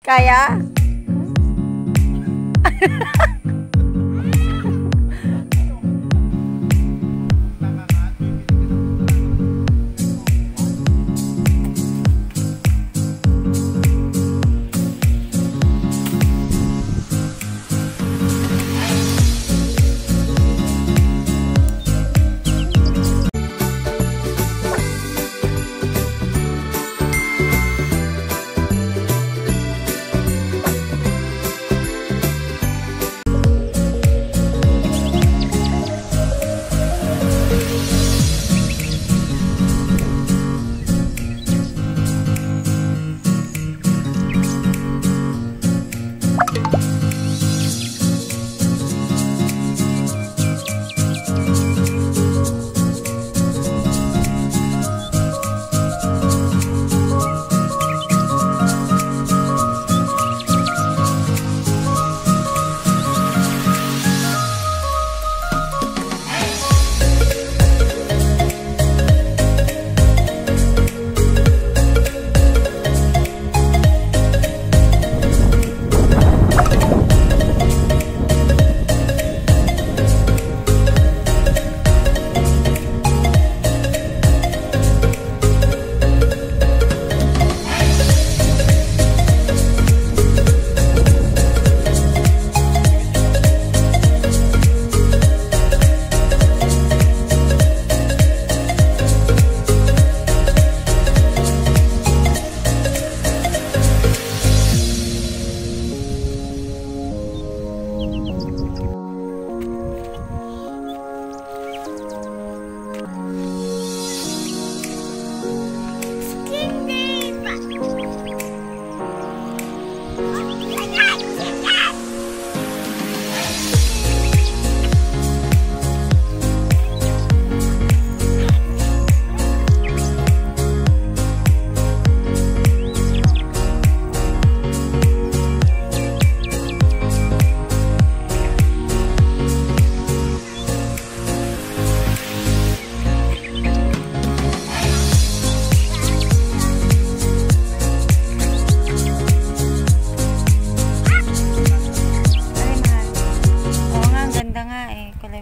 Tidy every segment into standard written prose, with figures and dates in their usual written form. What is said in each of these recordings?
Kaya?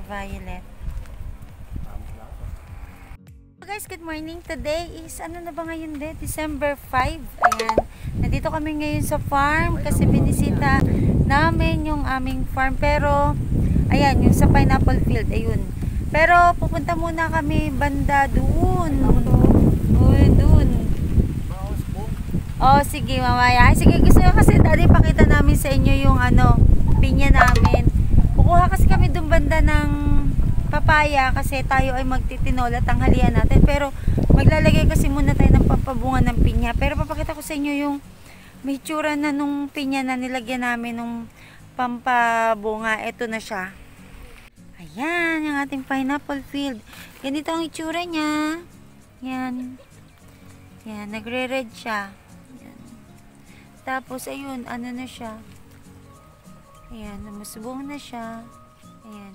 Violet. Guys, good morning. Today is, ano na ba ngayon din? December 5. Ayan. Nandito kami ngayon sa farm kasi binisita namin yung aming farm. Pero, ayan, yung sa pineapple field. Ayun. Pero, pupunta muna kami banda doon. Doon. Oh, sige, mamaya. Sige, gusto nyo kasi daddy pakita namin sa inyo yung ano, pinya namin. Kukuha kasi kami doon banda ng papaya kasi tayo ay magtitinola tanghalian natin, pero maglalagay kasi muna tayo ng pampabunga ng pinya. Pero papakita ko sa inyo yung may tsura na nung pinya na nilagyan namin nung pampabunga. Ito na siya. Ayan, yung ating pineapple field. Ganito ang itsura niya. Yan. Yan, nagre-red siya. Yan. Tapos ayun, ano na siya. Ayan, namusubong na siya. Ayan.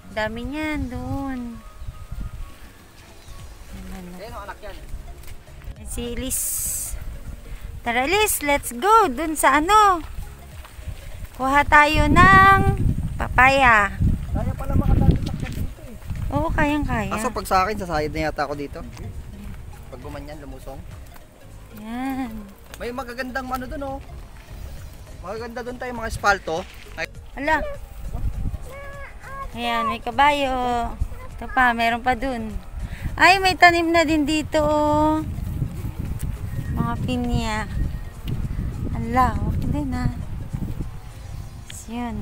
Dami niyan doon. Ayan ang anak yan. Si Liz. Tara Liz, let's go. Doon sa ano. Kuha tayo ng papaya. Kaya pala makatatakot dito eh. Oo, kayang-kaya. Kaso pag sa akin, sasayad na yata ako dito. Pag gumanyan, lumusong. Yan. May magagandang ano doon oh. Magaganda doon tayo mga espalto. Hala. Ayan, may kabayo. Ito pa, meron pa dun. Ay, may tanim na din dito. Mga pinya. Hala, okay din ha. Yun.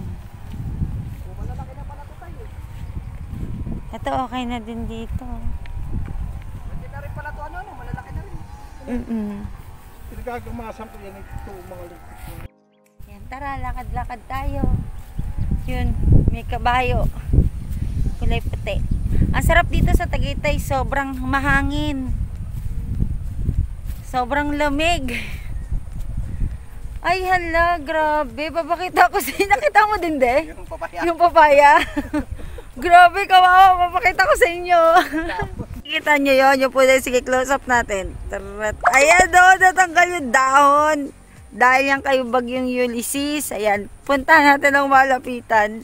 Malalaki na pala ito tayo. Ito, okay na din dito. Hindi na rin pala ito ano, malalaki na rin. Pinagkagamasang ko yan ito mga lupit. Yan, tara, lakad-lakad tayo. Yun, may kabayo. Kulay puti. Ang sarap dito sa Tagaytay, sobrang mahangin. Sobrang lamig. Ay, hala, grabe. Papakita ko sa inyo. Nakita mo din, de? Yung papaya. Yung papaya. Grabe, kawawa. Papakita ko sa inyo. Kita nyo yun, yung po sige close up natin. Tarat. Ayan o, natanggal yung dahon. Dahil yan kayo bagyong Ulysses. Ayan, punta natin ang malapitan.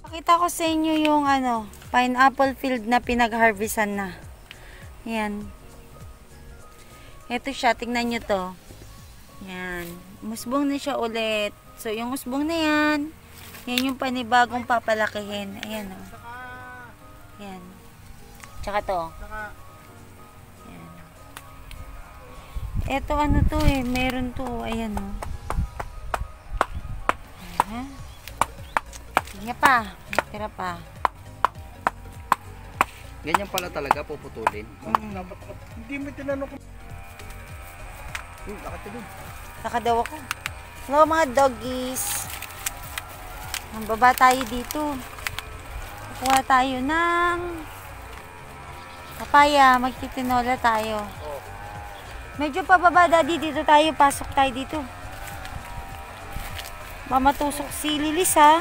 Pakita ko sa inyo yung ano, pineapple field na pinag-harvestan na. Ayan. Ito siya, tingnan nyo to. Ayan. Musbong na siya ulit. So, yung musbong na yan, yan yung panibagong papalakihin. Ayan o. Ayan. Tsaka to. Ayan. Ito ano to eh. Meron to. Ayan o. Ayan. Tingnan pa. May tira pa. Ganyan pala talaga puputulin. Hindi mo tinanong ko. Bakit doon? Nakadaw ako. Hello mga doggies. Nambaba tayo dito. Kukuha tayo ng papaya. Magtitinola tayo. Medyo pababa, daddy. Dito tayo. Pasok tayo dito. Mamatusok si Lilis, ha?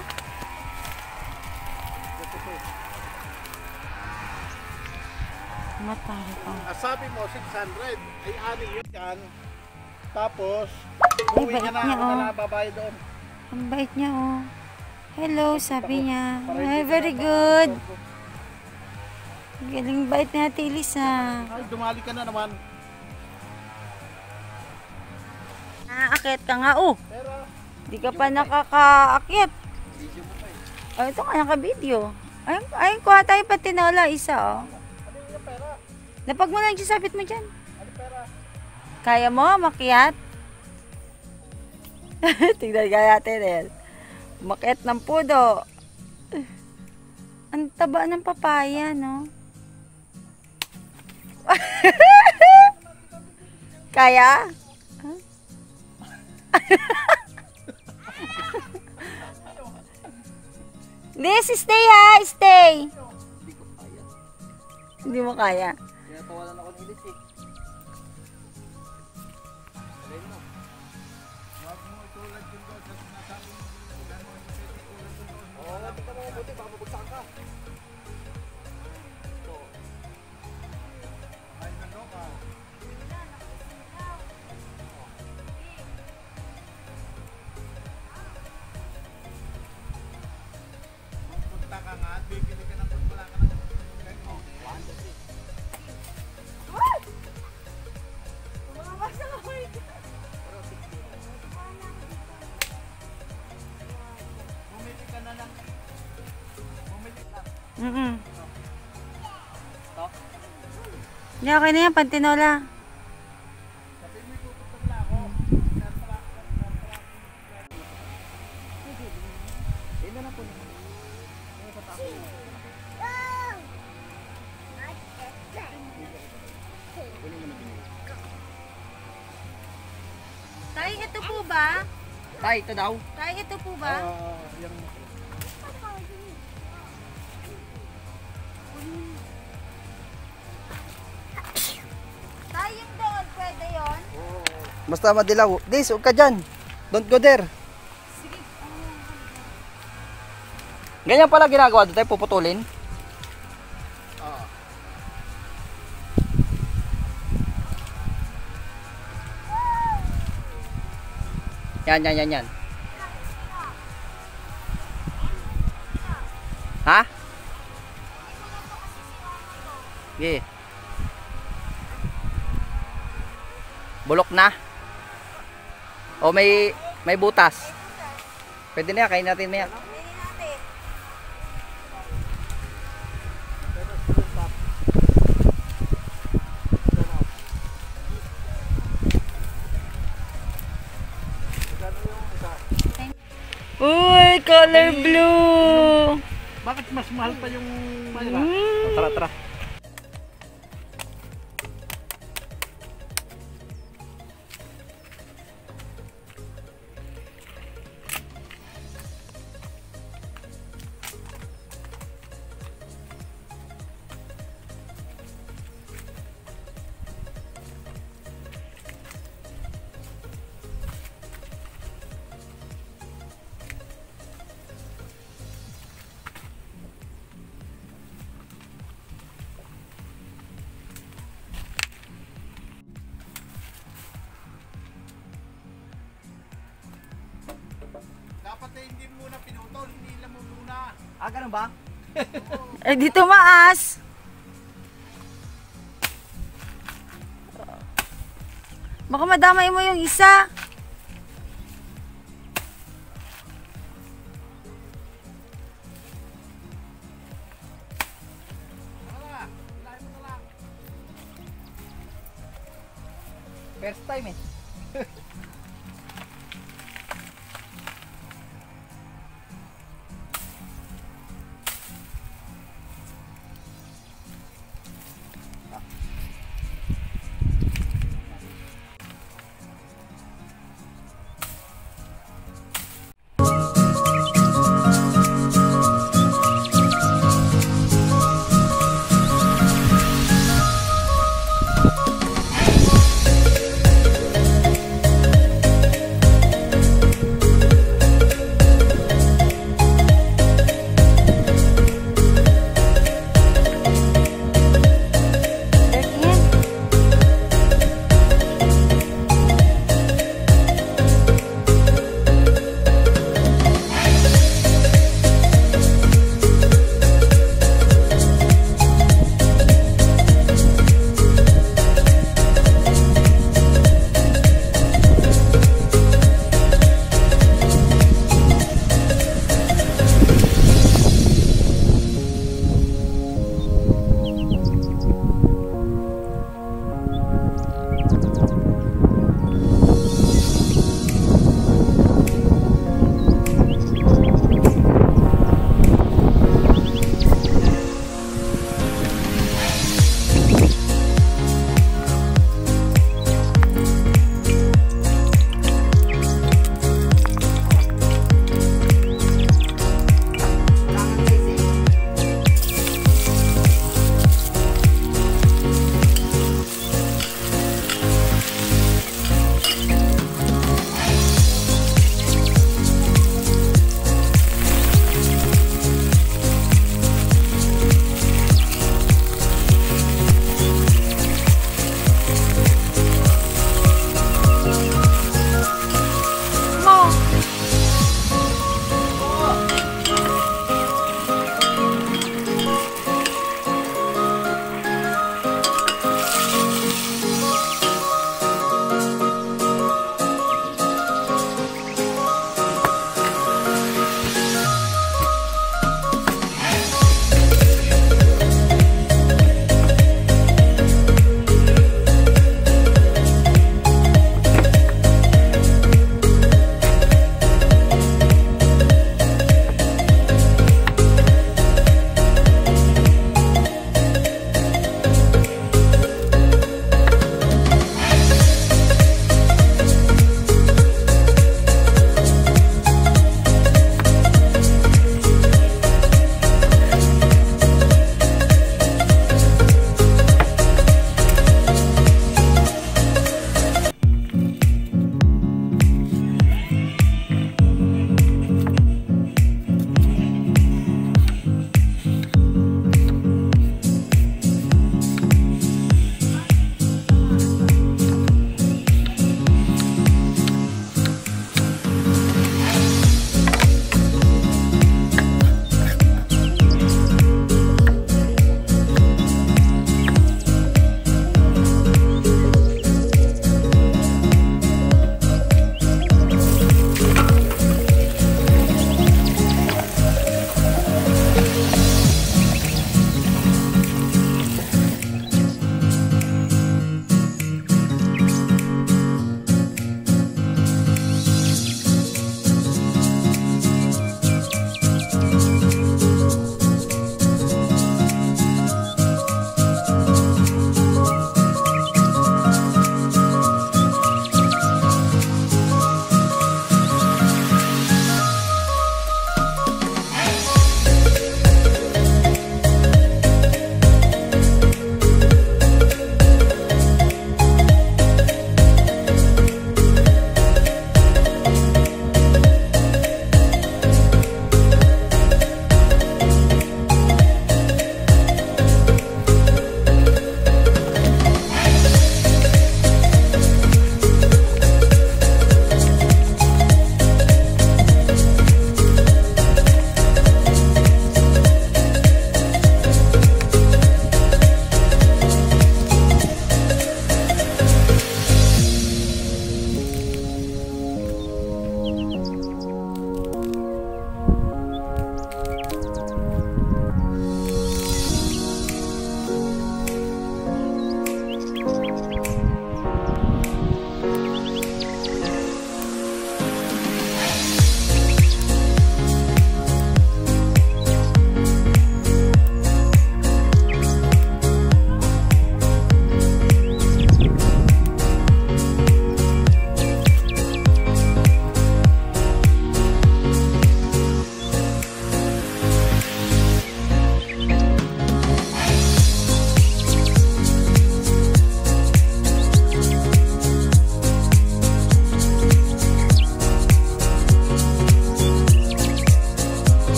Matari pa. Sabi mo, 600. Ay, 6 yun yan. Tapos, Ay, uwi bait niya na niya, ako na oh. nababayad doon. Ang bait niya, oh. Hello, sabi niya. Ay, very good. Galing bait ni Ate Lilis, ha? Ay, dumali ka na naman. Naakit ka nga, oh. Pero, Di ka pa nakakaakyat. Oh, ito ka naka-video. Ay, kuha tayo pa tinola, isa, oh. ano yung pera? Lapag mo lang dyan, sabit mo dyan. Ano pera? Kaya mo, makiat? Tignan ka natin, eh. Makiat ng pudo. Ang taba ng papaya, no? Kaya? Huh? Liz, stay ha! Stay! Hindi ko kaya. Hindi mo kaya. Tinatawalan ako ni Liz eh. Alin mo. Huwag mo itulad yun doon sa sinasabi mo. Oo, tingnan mo mabuti. Baka mabugsakan ka. Ito. Ay, nandun ka. Punta ka nga at bibili ka ng wala ka ng bumili ka na lang. Bumili ka. Mm-mm. Ito. Hindi, okay na yan, pantinola. Sabi mo itututok na ako. Ayun na lang po naman. Ayun sa tapo. Kunin mo na binili. Tay, ito po ba? Tay, ito daw. Tay, ito po ba? Yung Tay, yung doon, pwede yon? Basta madilaw. Liz, huwag ka dyan. Don't go there. Sige. Ganyan pala ginagawa doon tayo, puputulin. Yan. Ha? Sige. Bulok na. O may butas. Pwede na yan, kain natin maya. Pwede natin. Uy, color blue! bakit mas mahal pa yung Mayra? Tara. hindi muna pinutol, hindi lang mo muna. Ah, ganun ba? Eh, di tumaas. Baka madamay mo yung isa. Tara, hilahin mo na lang. First time eh.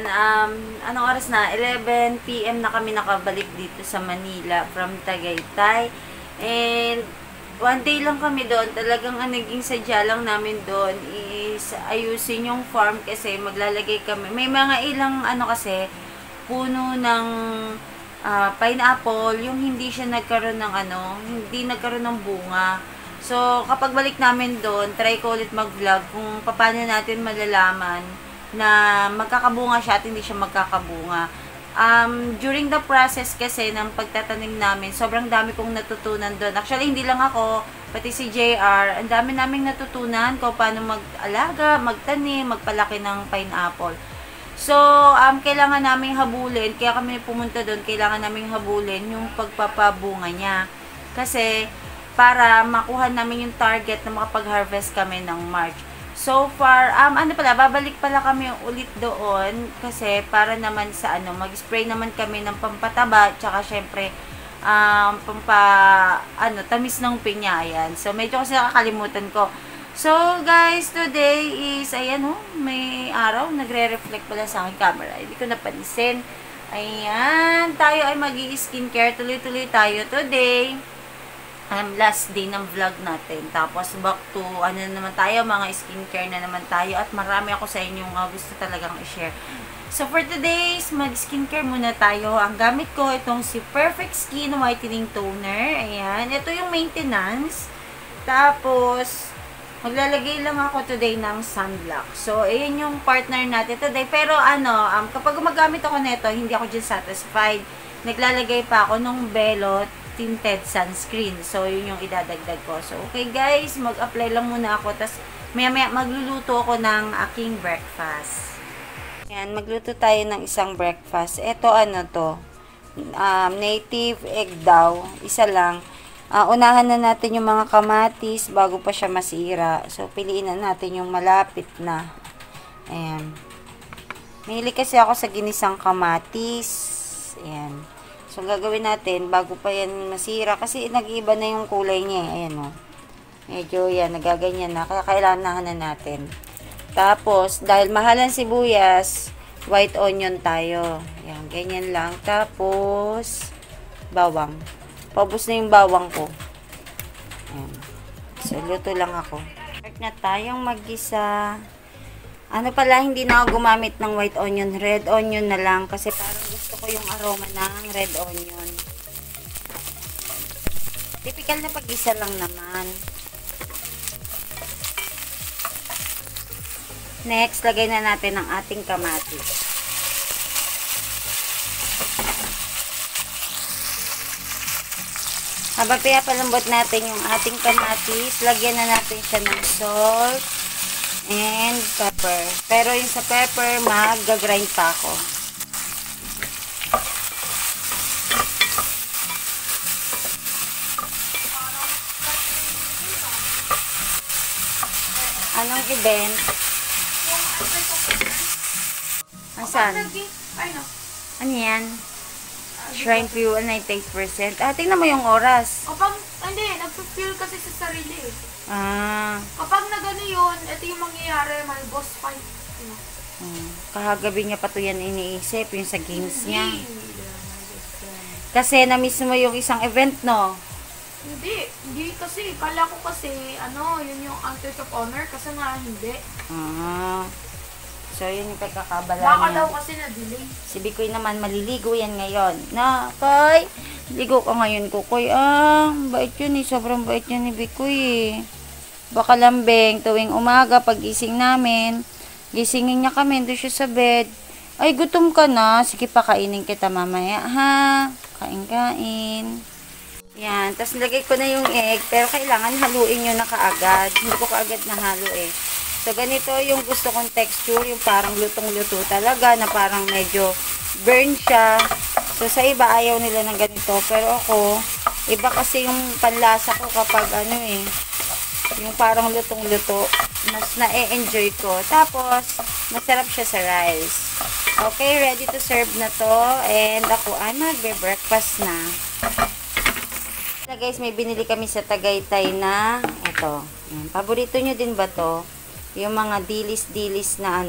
ayan, anong oras na? 11 PM na kami nakabalik dito sa Manila from Tagaytay. And one day lang kami doon. Talagang ang naging sadya lang namin doon is ayusin yung farm kasi maglalagay kami. May mga ilang kasi puno ng pineapple, yung hindi siya nagkaroon ng hindi nagkaroon ng bunga. So, kapag balik namin doon, try ko ulit mag-vlog kung paano natin malalaman na magkakabunga siya at hindi siya magkakabunga. During the process kasi ng pagtatanim namin, sobrang dami kong natutunan doon. Actually, hindi lang ako, pati si JR, ang dami naming natutunan kung paano mag-alaga, magtanim, magpalaki ng pineapple. So, kailangan naming habulin, kaya kami pumunta doon, kailangan naming habulin yung pagpapabunga niya. Kasi, para makuha namin yung target na makapag-harvest kami ng March. So far, babalik pala kami ulit doon kasi para naman sa mag-spray naman kami ng pampataba, tsaka syempre, tamis ng pinyayan. So, medyo kasi nakakalimutan ko. So, guys, today is, ayan may araw, nagre-reflect pala sa aking camera. Hindi ko napansin. Ayan, tayo ay mag-i-skincare. Tuloy-tuloy tayo today. Last day ng vlog natin. Tapos, back to, naman tayo, mga skincare na naman tayo. At marami ako sa inyo gusto talagang i-share. So, for today's, mag-skincare muna tayo. Ang gamit ko, itong si Perfect Skin Whitening Toner. Ayan. Ito yung maintenance. Tapos, maglalagay lang ako today ng sunblock. So, ayan yung partner natin today. Pero, kapag gumagamit ako nito, hindi ako dyan satisfied. Naglalagay pa ako ng Belot tinted sunscreen. So, yun yung idadagdag ko. So, okay guys, mag-apply lang muna ako. Tapos, maya-maya magluluto ako ng aking breakfast. Yan, magluto tayo ng isang breakfast. Ito, to? Native egg daw. Isa lang. Unahan na natin yung mga kamatis bago pa siya masira. So, piliin na natin yung malapit na. Ayan. Mahilig kasi ako sa ginisang kamatis. Ayan. So, gagawin natin bago pa yan masira. Kasi nag-iiba na yung kulay niya. Ayan Medyo yan, nagaganyan na. Kaya kailangan na natin. Tapos, dahil mahalan sibuyas, white onion tayo. Ayan, ganyan lang. Tapos, bawang. Paubos na yung bawang ko. Ayan. So, luto lang ako. Start na tayong mag-gisa. Hindi na ako gumamit ng white onion. Red onion na lang. Kasi parang gusto ko yung aroma ng red onion. Typical na pag-isa lang naman. Next, lagay na natin ang ating kamatis. Habang pinapalambot natin yung ating kamatis, lagyan na natin siya ng salt and pepper. Pero yung sa pepper, mag-grind pa ako. Anong event? Asan? Ano yan? Shrine fuel 98%. Tingnan mo yung oras. Nagpa-fuel kasi sa sarili eh. Kapag nagano yun, ito yung mangyayari, may boss fight. Kahagabi niya pa to yan iniisip, yung sa games niya. Kasi na-miss mo yung isang event, no? Hindi kasi. Kala ko kasi, yun yung Altars of Honor, kasi nga hindi. So, yun yung pagkakabala Baka niya. daw kasi na-delay. Si Bikoy naman, maliligo yan ngayon. Na, Koy, ligo ka ngayon, Kukoy. Bait yun sobrang bait yun ni Bikoy Baka lambing, tuwing umaga, pag-gising namin, gisingin niya kami, doon siya sa bed. Ay, gutom ka na. Sige, pakainin kita mamaya, ha? Kain-kain. Yan, tapos nilagay ko na yung egg, pero kailangan haluin nyo na kaagad. Hindi ko kaagad nahalo So, ganito yung gusto kong texture, yung parang lutong-luto talaga, na parang medyo burn siya. So, sa iba, ayaw nila ng ganito. Pero ako, iba kasi yung panlasa ko kapag yung parang lutong-luto, mas na-enjoy ko. Tapos, masarap siya sa rice. Okay, ready to serve na to. And ako ay magbe-breakfast na. Guys, may binili kami sa Tagaytay na ito. Paborito nyo din ba to? Yung mga dilis-dilis na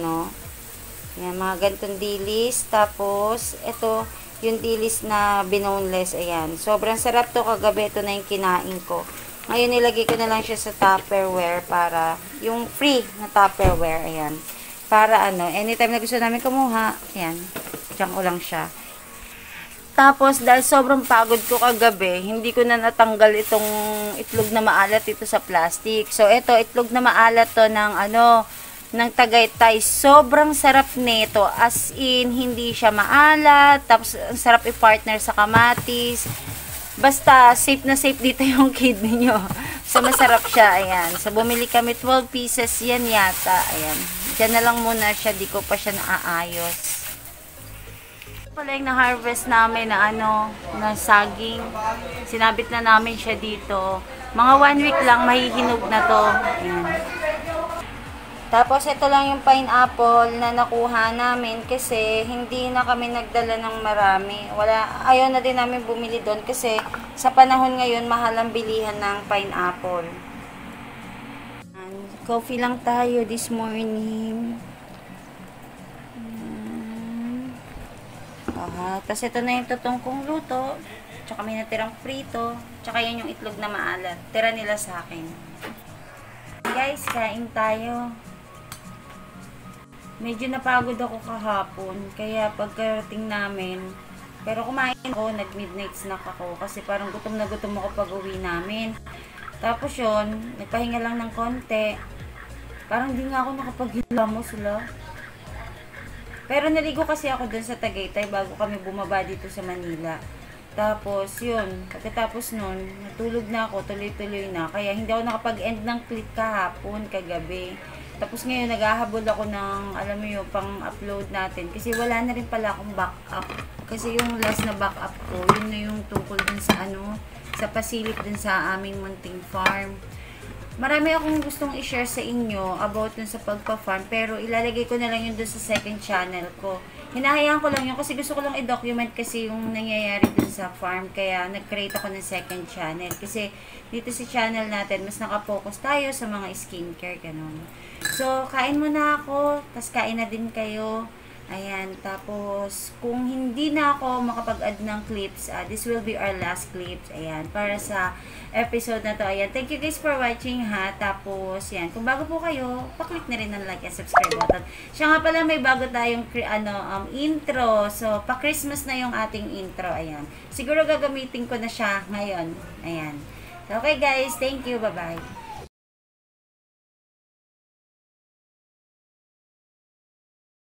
Yan, mga ganitong dilis. Tapos, ito, yung dilis na binoneless. Ayan. Sobrang sarap to kagabi. Ito na yung kinain ko. Ngayon, nilagay ko na lang siya sa Tupperware para, yung free na Tupperware. Ayan. Para ano, anytime na gusto namin kumuha, ayan, diyan ko lang siya. Tapos, dahil sobrang pagod ko kagabi, hindi ko na natanggal itong itlog na maalat dito sa plastic. So, ito, itlog na maalat to ng ng Tagaytay. Sobrang sarap nito. As in, hindi siya maalat. Tapos, ang sarap i-partner sa kamatis. Basta, safe na safe dito yung kidney nyo. So, masarap siya. Ayan. So, bumili kami 12 pieces. Yan yata. Ayan. Diyan na lang muna siya. Di ko pa siya naaayos. Pala yung na-harvest namin na na saging. Sinabit na namin siya dito. Mga 1 week lang, mahihinog na to. Ayan. Tapos, ito lang yung pineapple na nakuha namin kasi hindi na kami nagdala ng marami. Ayaw na din namin bumili doon kasi sa panahon ngayon, mahal ang bilihan ng pineapple. Coffee lang tayo this morning. Tapos ito na yung tutong kong luto. Tsaka may natirang prito. Tsaka yan yung itlog na maalat. Tira nila sa akin. Guys, kain tayo. Medyo napagod ako kahapon. Kaya pagkarating namin, pero kumain ako, nag-midnight snack ako. Kasi parang gutom na gutom ako pag uwi namin. Tapos yun, nagpahinga lang ng konti. Parang di nga ako nakapaghilamos sila. Pero naligo kasi ako dun sa Tagaytay bago kami bumaba dito sa Manila. Tapos, yun. Pagkatapos nun, natulog na ako, tuloy-tuloy na. Kaya hindi ako nakapag-end ng clip kahapon, kagabi. Tapos ngayon, naghahabol ako ng, alam mo yun, pang-upload natin. Kasi wala na rin pala akong backup. Kasi yung last na backup ko, yun na yung tungkol dun sa sa pasilip dun sa aming munting farm. Marami akong gustong i-share sa inyo about dun sa pagpa-farm, pero ilalagay ko na lang yun dun sa second channel ko. Hinahayaan ko lang yun kasi gusto ko lang i-document kasi yung nangyayari dun sa farm, kaya nag-create ako ng second channel. Kasi dito sa channel natin, mas nakapokus tayo sa mga skincare, ganun. So, kain muna ako, tas kain na din kayo. Ayan, tapos kung hindi na ako makapag-add ng clips, this will be our last clips. Ayan, para sa episode na to. Ayan, thank you guys for watching ha. Tapos, yan, kung bago po kayo, paklik na rin ang like and subscribe button. Siya nga pala, may bago tayong intro. So, pa-Christmas na yung ating intro. Ayan, siguro gagamitin ko na siya ngayon. Ayan. So, okay guys, thank you, bye-bye.